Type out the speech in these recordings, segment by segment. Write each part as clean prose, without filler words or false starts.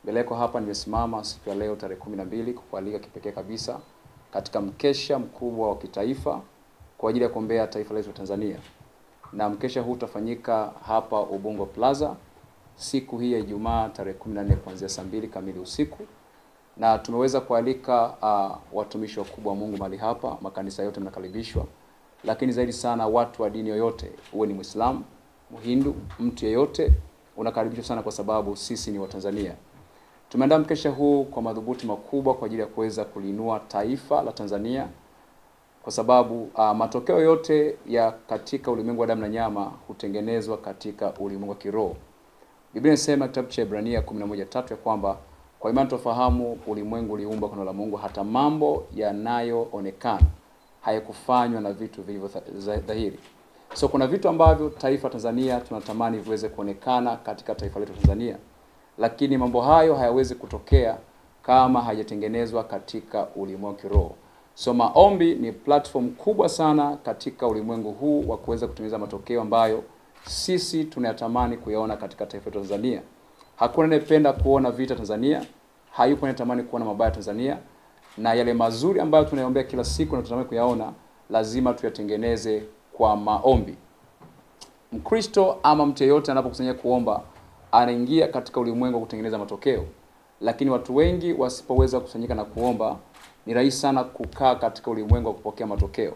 Mbele yako hapa nimesimama siku ya leo tarehe 12 kukualika kipekee kabisa katika mkesha mkubwa wa kitaifa kwa ajili ya kuombea taifa letu Tanzania. Na mkesha huu utafanyika hapa Ubungo Plaza siku hii ya Ijumaa tarehe 14 kuanzia saa 2 kamili usiku. Na tumeweza kualika watumishi wakubwa wa Mungu mahali hapa, makanisa yote mnakaribishwa. Lakini zaidi sana watu wa dini yoyote, uwe ni Muislamu, Mhindu, mtu yeyote unakaribishwa sana kwa sababu sisi ni Watanzania. Tumeandaa mkesha huu kwa madhubuti makubwa kwa ajili ya kuweza kuliinua taifa la Tanzania kwa sababu matokeo yote ya katika ulimwengu wa damu na nyama hutengenezwa katika ulimwengu wa kiroho. Biblia inasema kitabu cha Ibrania 11:3 ya kwamba kwa imani tufahamu ulimwengu uliumbwa kwa neno la Mungu, hata mambo yanayoonekana hayakufanywa na vitu vilivyo dhahiri. So kuna vitu ambavyo taifa Tanzania tunatamani viweze kuonekana katika taifa letu Tanzania. Lakini mambo hayo hayawezi kutokea kama hayatengenezwa katika ulimwengu kiroho. So maombi ni platform kubwa sana katika ulimwengu huu wa kuweza kutengeneza matokeo ambayo sisi tunayatamani kuyaona katika taifa la Tanzania. Hakuna anayependa kuona vita Tanzania, hayupo anayetamani kuona mabaya Tanzania, na yale mazuri ambayo tunayaombea kila siku na tunatamani kuyaona lazima tuyatengeneze kwa maombi. Mkristo ama mtu yeyote anapokusanyika kuomba anaingia katika ulimwengu kutengeneza matokeo. Lakini watu wengi wasipoweza kukusanyika na kuomba, ni rahisi sana kukaa katika ulimwengu wa kupokea matokeo.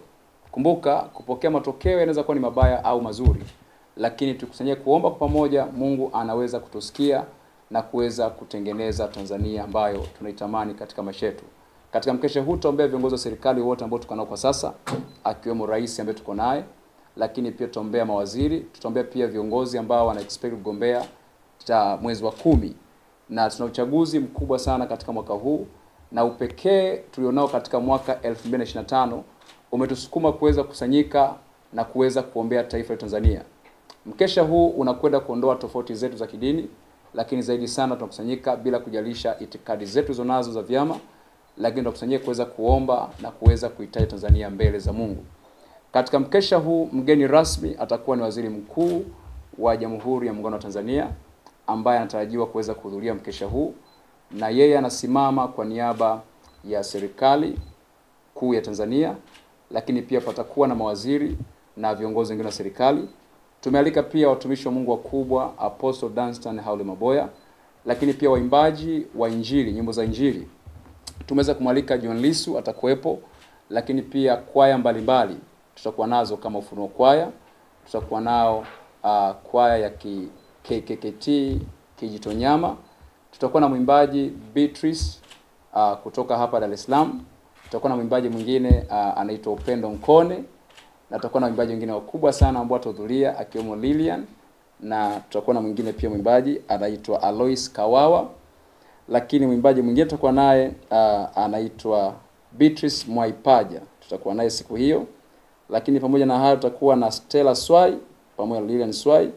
Kumbuka, kupokea matokeo yanaweza kuwa ni mabaya au mazuri, lakini tukusanyike kuomba kwa pamoja, Mungu anaweza kutusikia na kuweza kutengeneza Tanzania ambayo tunaitamani katika maisha yetu. Katika mkesha huu tutaombea viongozi wa serikali wote ambao tuko nao kwa sasa, akiwemo rais ambaye tuko naye, lakini pia tutaombea mawaziri, tutaombea pia viongozi ambao wana expect kugombea mwezi wa 10, na tuna uchaguzi mkubwa sana katika mwaka huu, na upekee tulionao katika mwaka 2025 umetusukuma kuweza kusanyika na kuweza kuombea taifa la Tanzania. Mkesha huu unakwenda kuondoa tofauti zetu za kidini, lakini zaidi sana tunakusanyika bila kujalisha itikadi zetu zonazo za vyama, lakini tunakusanyika kuweza kuomba na kuweza kuitaja Tanzania mbele za Mungu. Katika mkesha huu mgeni rasmi atakuwa ni Waziri Mkuu wa Jamhuri ya Muungano wa Tanzania ambaye anatarajiwa kuweza kuhudhuria mkesha huu, na yeye anasimama kwa niaba ya serikali kuu ya Tanzania, lakini pia patakuwa na mawaziri na viongozi wengine wa serikali. Tumealika pia watumishi wa Mungu wakubwa, Apostle Dunstan Haule Maboya, lakini pia waimbaji wa injili, nyimbo za injili. Tumeweza kumwalika John Lisu atakuwepo, lakini pia kwaya mbalimbali tutakuwa nazo kama Ufunuo kwaya, tutakuwa nao kwaya ya KKKT Kijitonyama, tutakuwa na mwimbaji Beatrice kutoka hapa Dar es Salaam, tutakuwa na mwimbaji mwingine anaitwa Upendo Nkone, na tutakuwa na mwimbaji mwingine wakubwa sana ambao atahudhuria akiwemo Lilian, na tutakuwa na mwingine pia mwimbaji anaitwa Alois Kawawa, lakini mwimbaji mwingine tutakuwa naye anaitwa Beatrice Mwaipaja, tutakuwa naye siku hiyo. Lakini pamoja na hayo tutakuwa na Stella Swai pamoja na Lilian Swai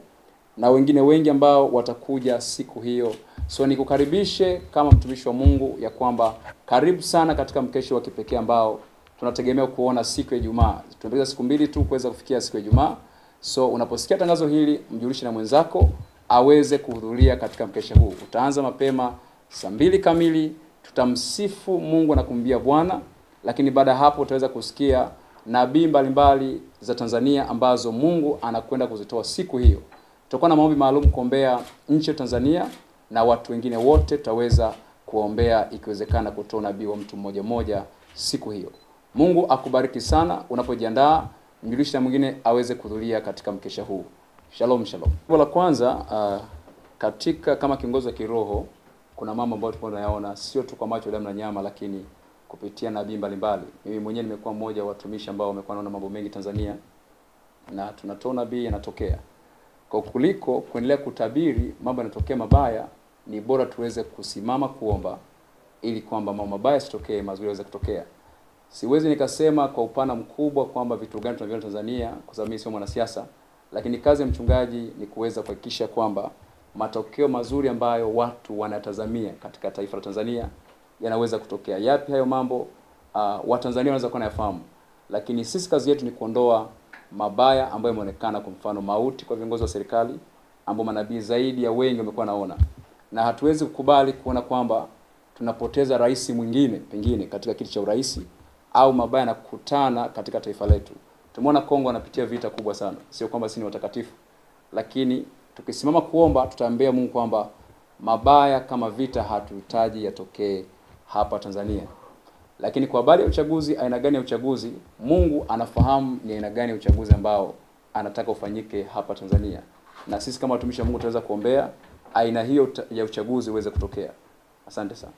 na wengine wengi ambao watakuja siku hiyo. So nikukaribishe kama mtumishi wa Mungu ya kwamba karibu sana katika mkesha wa kipekee ambao tunategemea kuona siku ya Ijumaa. Tumebaki siku 2 tu kuweza kufikia siku ya Ijumaa. So unaposikia tangazo hili, mjulishe na mwenzako aweze kuhudhuria katika mkesha huu. Utaanza mapema saa 2 kamili, tutamsifu Mungu na kumbia Bwana, lakini baada hapo utaweza kusikia nabii mbalimbali za Tanzania ambazo Mungu anakwenda kuzitoa siku hiyo. Tutakuwa na maombi maalum kuombea nchi ya Tanzania, na watu wengine wote tutaweza kuombea ikiwezekana kutoa nabii wa mtu mmoja mmoja siku hiyo. Mungu akubariki sana. Unapojiandaa, mjulishe mwingine aweze kuhudhuria katika mkesha huu. Shalom shalom. La kwanza, katika kama kiongozi wa kiroho kuna mambo ambayo tunayaona sio tu kwa macho damu na nyama, lakini kupitia nabii mbalimbali. Mimi mwenyewe nimekuwa mmoja wa watumishi ambao wamekuwa naona mambo mengi Tanzania, na tunatoa nabii yanatokea. Kwa kuliko kuendelea kutabiri mambo yanatokea mabaya, ni bora tuweze kusimama kuomba ili kwamba mambo mabaya sitokee, mazuri yaweze kutokea. Siwezi nikasema kwa upana mkubwa kwamba vitu gani tunaviona Tanzania kwa sababu mimi sio mwanasiasa, lakini kazi ya mchungaji ni kuweza kuhakikisha kwamba matokeo mazuri ambayo watu wanatazamia katika taifa la Tanzania yanaweza kutokea. Yapi hayo mambo? Watanzania wanaweza kuwa nayafahamu, lakini sisi kazi yetu ni kuondoa mabaya ambayo yameonekana, kwa mfano mauti kwa viongozi wa serikali ambao manabii zaidi ya wengi wamekuwa naona. na hatuwezi kukubali kuona kwamba tunapoteza rais mwingine pengine katika kiti cha urais au mabaya na kukutana katika taifa letu. Tumeona Kongo anapitia vita kubwa sana. Sio kwamba sisi ni watakatifu, lakini tukisimama kuomba tutaambia Mungu kwamba mabaya kama vita hatuhitaji yatokee hapa Tanzania. Lakini kwa habari ya uchaguzi, aina gani ya uchaguzi, Mungu anafahamu ni aina gani ya uchaguzi ambao anataka ufanyike hapa Tanzania. Na sisi kama watumishi wa Mungu tunaweza kuombea aina hiyo ya uchaguzi uweze kutokea. Asante sana.